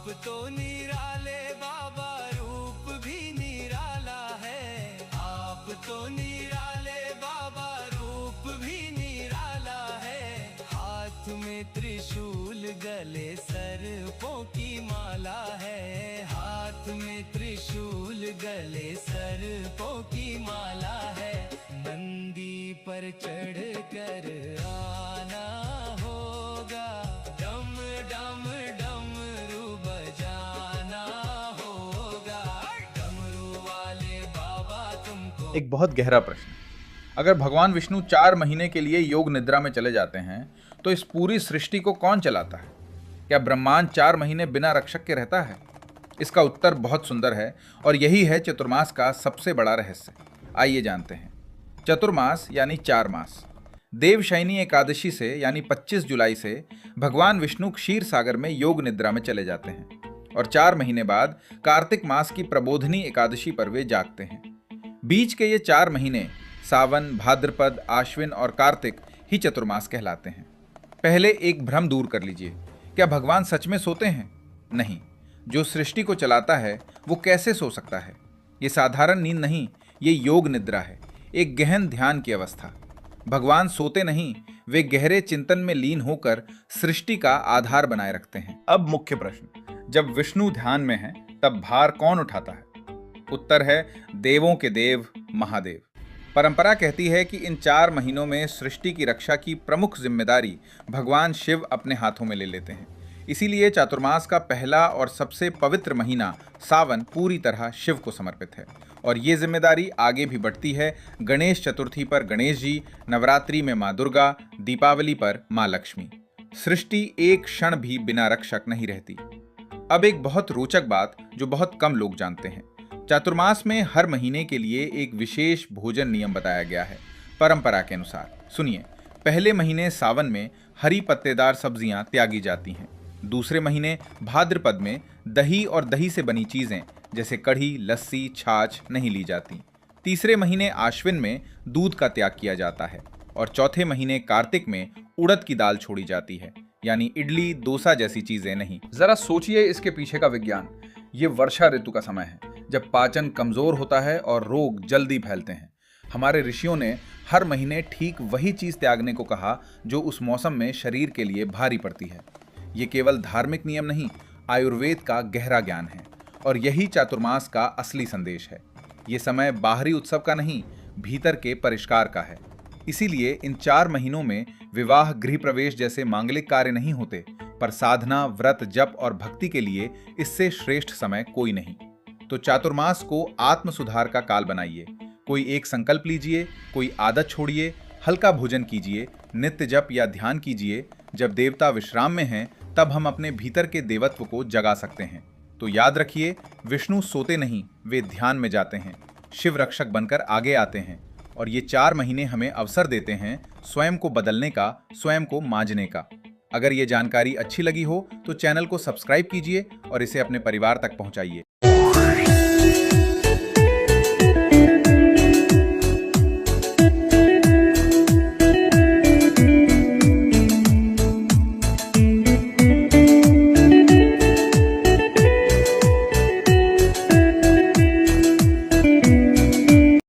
आप तो निराले बाबा, रूप भी निराला है। आप तो निराले बाबा, रूप भी निराला है। हाथ में त्रिशूल, गले सर्पों की माला है। हाथ में त्रिशूल, गले सर्पों की माला है। नंदी पर चढ़ कर आना होगा, डम डम डमरू बजाना होगा। डमरू वाले बाबा तुमको। एक बहुत गहरा प्रश्न। अगर भगवान विष्णु 4 महीने के लिए योग निद्रा में चले जाते हैं तो इस पूरी सृष्टि को कौन चलाता है? क्या ब्रह्मांड 4 महीने बिना रक्षक के रहता है? इसका उत्तर बहुत सुंदर है और यही है चतुर्मास का सबसे बड़ा रहस्य। आइए जानते हैं। चतुर्मास यानी 4 मास। देवशयनी एकादशी से यानी 25 जुलाई से भगवान विष्णु क्षीर सागर में योग निद्रा में चले जाते हैं और 4 महीने बाद कार्तिक मास की प्रबोधनी एकादशी पर वे जागते हैं। बीच के ये 4 महीने सावन, भाद्रपद, आश्विन और कार्तिक ही चतुर्मास कहलाते हैं। पहले एक भ्रम दूर कर लीजिए। क्या भगवान सच में सोते हैं? नहीं। जो सृष्टि को चलाता है वो कैसे सो सकता है? ये साधारण नींद नहीं, ये योग निद्रा है, एक गहन ध्यान की अवस्था। भगवान सोते नहीं, वे गहरे चिंतन में लीन होकर सृष्टि का आधार बनाए रखते हैं। अब मुख्य प्रश्न, जब विष्णु ध्यान में हैं तब भार कौन उठाता है? उत्तर है देवों के देव महादेव। परंपरा कहती है कि इन 4 महीनों में सृष्टि की रक्षा की प्रमुख जिम्मेदारी भगवान शिव अपने हाथों में ले लेते हैं। इसीलिए चातुर्मास का पहला और सबसे पवित्र महीना सावन पूरी तरह शिव को समर्पित है और ये जिम्मेदारी आगे भी बढ़ती है। गणेश चतुर्थी पर गणेश जी, नवरात्रि में माँ दुर्गा, दीपावली पर माँ लक्ष्मी। सृष्टि एक क्षण भी बिना रक्षक नहीं रहती। अब एक बहुत रोचक बात जो बहुत कम लोग जानते हैं। चातुर्मास में हर महीने के लिए एक विशेष भोजन नियम बताया गया है परंपरा के अनुसार। सुनिए, पहले महीने सावन में हरी पत्तेदार सब्जियां त्यागी जाती हैं। दूसरे महीने भाद्रपद में दही और दही से बनी चीजें जैसे कढ़ी, लस्सी, छाछ नहीं ली जाती। तीसरे महीने आश्विन में दूध का त्याग किया जाता है और चौथे महीने कार्तिक में उड़द की दाल छोड़ी जाती है, यानी इडली, डोसा जैसी चीजें नहीं। जरा सोचिए इसके पीछे का विज्ञान। ये वर्षा ऋतु का समय है जब पाचन कमजोर होता है और रोग जल्दी फैलते हैं। हमारे ऋषियों ने हर महीने ठीक वही चीज त्यागने को कहा जो उस मौसम में शरीर के लिए भारी पड़ती है। ये केवल धार्मिक नियम नहीं, आयुर्वेद का गहरा ज्ञान है और यही चातुर्मास का असली संदेश है। ये समय बाहरी उत्सव का नहीं, भीतर के परिष्कार का है। इसीलिए इन 4 महीनों में विवाह, गृह प्रवेश जैसे मांगलिक कार्य नहीं होते, पर साधना, व्रत, जप और भक्ति के लिए इससे श्रेष्ठ समय कोई नहीं। तो चातुर्मास को आत्म सुधार का काल बनाइए। कोई एक संकल्प लीजिए, कोई आदत छोड़िए, हल्का भोजन कीजिए, नित्य जप या ध्यान कीजिए। जब देवता विश्राम में हैं तब हम अपने भीतर के देवत्व को जगा सकते हैं। तो याद रखिए, विष्णु सोते नहीं, वे ध्यान में जाते हैं, शिव रक्षक बनकर आगे आते हैं और ये 4 महीने हमें अवसर देते हैं स्वयं को बदलने का, स्वयं को मांझने का। अगर ये जानकारी अच्छी लगी हो तो चैनल को सब्सक्राइब कीजिए और इसे अपने परिवार तक पहुंचाइए।